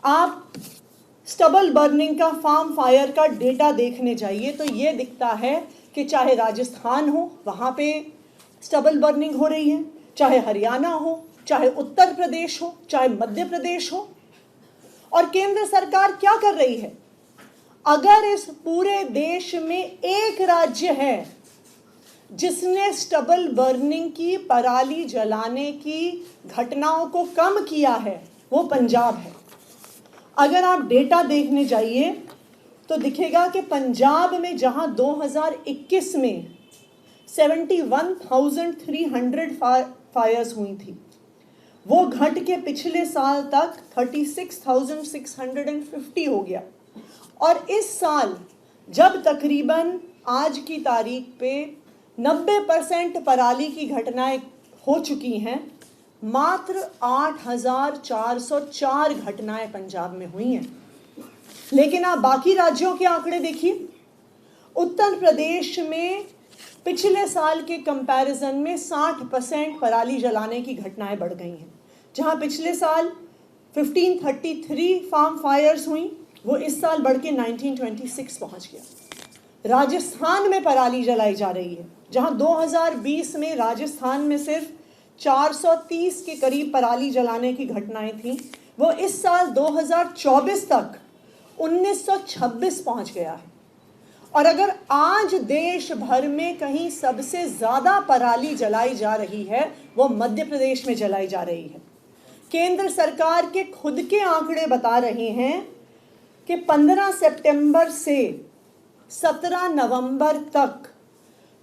आप stubble burning का, farm fire का डेटा देखने जाइए तो ये दिखता है कि चाहे राजस्थान हो वहाँ पे स्टबल बर्निंग हो रही है, चाहे हरियाणा हो, चाहे उत्तर प्रदेश हो, चाहे मध्य प्रदेश हो। और केंद्र सरकार क्या कर रही है? अगर इस पूरे देश में एक राज्य है जिसने स्टबल बर्निंग की, पराली जलाने की घटनाओं को कम किया है, वो पंजाब है। अगर आप डेटा देखने जाइए तो दिखेगा कि पंजाब में जहां 2021 में 71,300 फायर्स हुई थी, वो घट के पिछले साल तक 36,650 हो गया। और इस साल जब तकरीबन आज की तारीख पे 90% पराली की घटनाएं हो चुकी हैं, मात्र 8,404 घटनाएं पंजाब में हुई हैं। लेकिन आप बाकी राज्यों के आंकड़े देखिए। उत्तर प्रदेश में पिछले साल के कंपैरिजन में 60% पराली जलाने की घटनाएं बढ़ गई हैं। जहां पिछले साल 1533 फार्म फायर्स हुई, वो इस साल बढ़ के 1926 पहुंच गया। राजस्थान में पराली जलाई जा रही है, जहां 2020 में राजस्थान में सिर्फ 430 के करीब पराली जलाने की घटनाएं थी, वो इस साल 2024 तक 1926 पहुंच गया है। और अगर आज देश भर में कहीं सबसे ज़्यादा पराली जलाई जा रही है, वो मध्य प्रदेश में जलाई जा रही है। केंद्र सरकार के खुद के आंकड़े बता रहे हैं कि 15 सितंबर से 17 नवंबर तक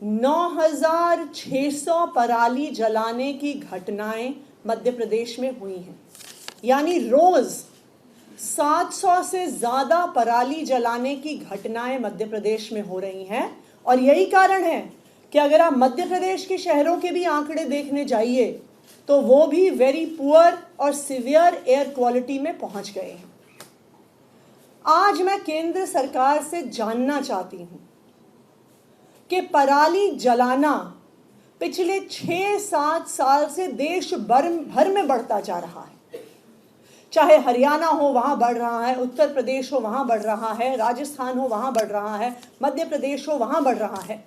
9,600 पराली जलाने की घटनाएं मध्य प्रदेश में हुई हैं। यानी रोज 700 से ज़्यादा पराली जलाने की घटनाएं मध्य प्रदेश में हो रही हैं। और यही कारण है कि अगर आप मध्य प्रदेश के शहरों के भी आंकड़े देखने जाइए तो वो भी वेरी पुअर और सिवियर एयर क्वालिटी में पहुंच गए हैं। आज मैं केंद्र सरकार से जानना चाहती हूं कि पराली जलाना पिछले 6-7 साल से देश भर में बढ़ता जा रहा है। चाहे हरियाणा हो वहां बढ़ रहा है, उत्तर प्रदेश हो वहां बढ़ रहा है, राजस्थान हो वहां बढ़ रहा है, मध्य प्रदेश हो वहां बढ़ रहा है।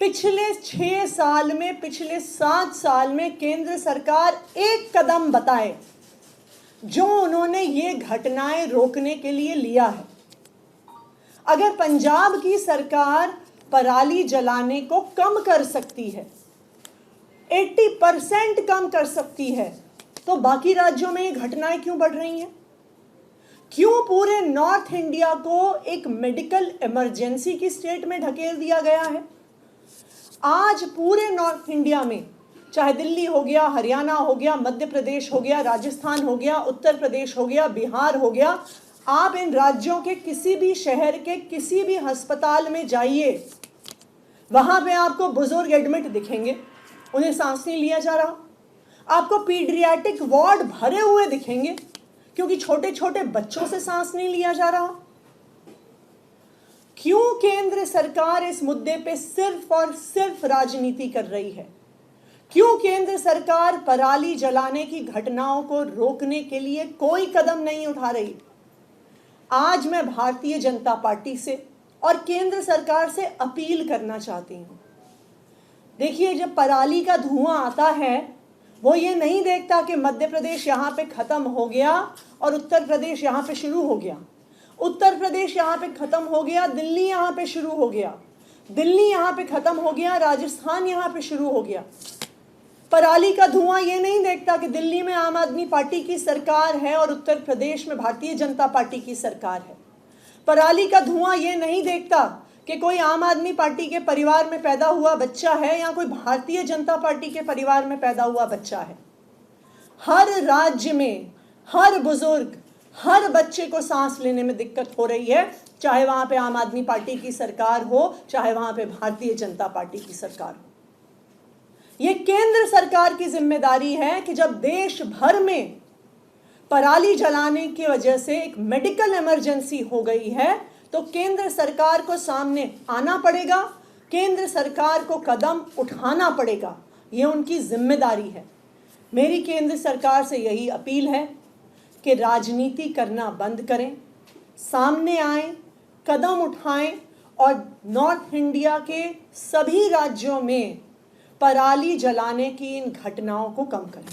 पिछले 6 साल में, पिछले 7 साल में केंद्र सरकार एक कदम बताए जो उन्होंने ये घटनाएं रोकने के लिए लिया है। अगर पंजाब की सरकार पराली जलाने को कम कर सकती है, 80% कम कर सकती है, तो बाकी राज्यों में ये घटनाएं क्यों बढ़ रही हैं? क्यों पूरे नॉर्थ इंडिया को एक मेडिकल इमरजेंसी की स्टेट में ढकेल दिया गया है? आज पूरे नॉर्थ इंडिया में, चाहे दिल्ली हो गया, हरियाणा हो गया, मध्य प्रदेश हो गया, राजस्थान हो गया, उत्तर प्रदेश हो गया, बिहार हो गया, आप इन राज्यों के किसी भी शहर के किसी भी अस्पताल में जाइए, वहां पे आपको बुजुर्ग एडमिट दिखेंगे, उन्हें सांस नहीं लिया जा रहा। आपको पीडियाट्रिक वार्ड भरे हुए दिखेंगे क्योंकि छोटे छोटे बच्चों से सांस नहीं लिया जा रहा। क्यों केंद्र सरकार इस मुद्दे पे सिर्फ और सिर्फ राजनीति कर रही है? क्यों केंद्र सरकार पराली जलाने की घटनाओं को रोकने के लिए कोई कदम नहीं उठा रही? आज मैं भारतीय जनता पार्टी से और केंद्र सरकार से अपील करना चाहती हूं। देखिए, जब पराली का धुआं आता है, वो ये नहीं देखता कि मध्य प्रदेश यहाँ पे खत्म हो गया और उत्तर प्रदेश यहाँ पे शुरू हो गया, उत्तर प्रदेश यहाँ पे खत्म हो गया, दिल्ली यहाँ पे शुरू हो गया, दिल्ली यहाँ पे खत्म हो गया, राजस्थान यहाँ पे शुरू हो गया। पराली का धुआं ये नहीं देखता कि दिल्ली में आम आदमी पार्टी की सरकार है और उत्तर प्रदेश में भारतीय जनता पार्टी की सरकार है। पराली का धुआं ये नहीं देखता कि कोई आम आदमी पार्टी के परिवार में पैदा हुआ बच्चा है या कोई भारतीय जनता पार्टी के परिवार में पैदा हुआ बच्चा है। हर राज्य में हर बुजुर्ग, हर बच्चे को सांस लेने में दिक्कत हो रही है, चाहे वहां पे आम आदमी पार्टी की सरकार हो, चाहे वहां पे भारतीय जनता पार्टी की सरकार हो। ये केंद्र सरकार की जिम्मेदारी है कि जब देश भर में पराली जलाने की वजह से एक मेडिकल इमरजेंसी हो गई है, तो केंद्र सरकार को सामने आना पड़ेगा, केंद्र सरकार को कदम उठाना पड़ेगा। ये उनकी जिम्मेदारी है। मेरी केंद्र सरकार से यही अपील है कि राजनीति करना बंद करें, सामने आएं, कदम उठाएं और नॉर्थ इंडिया के सभी राज्यों में पराली जलाने की इन घटनाओं को कम करें।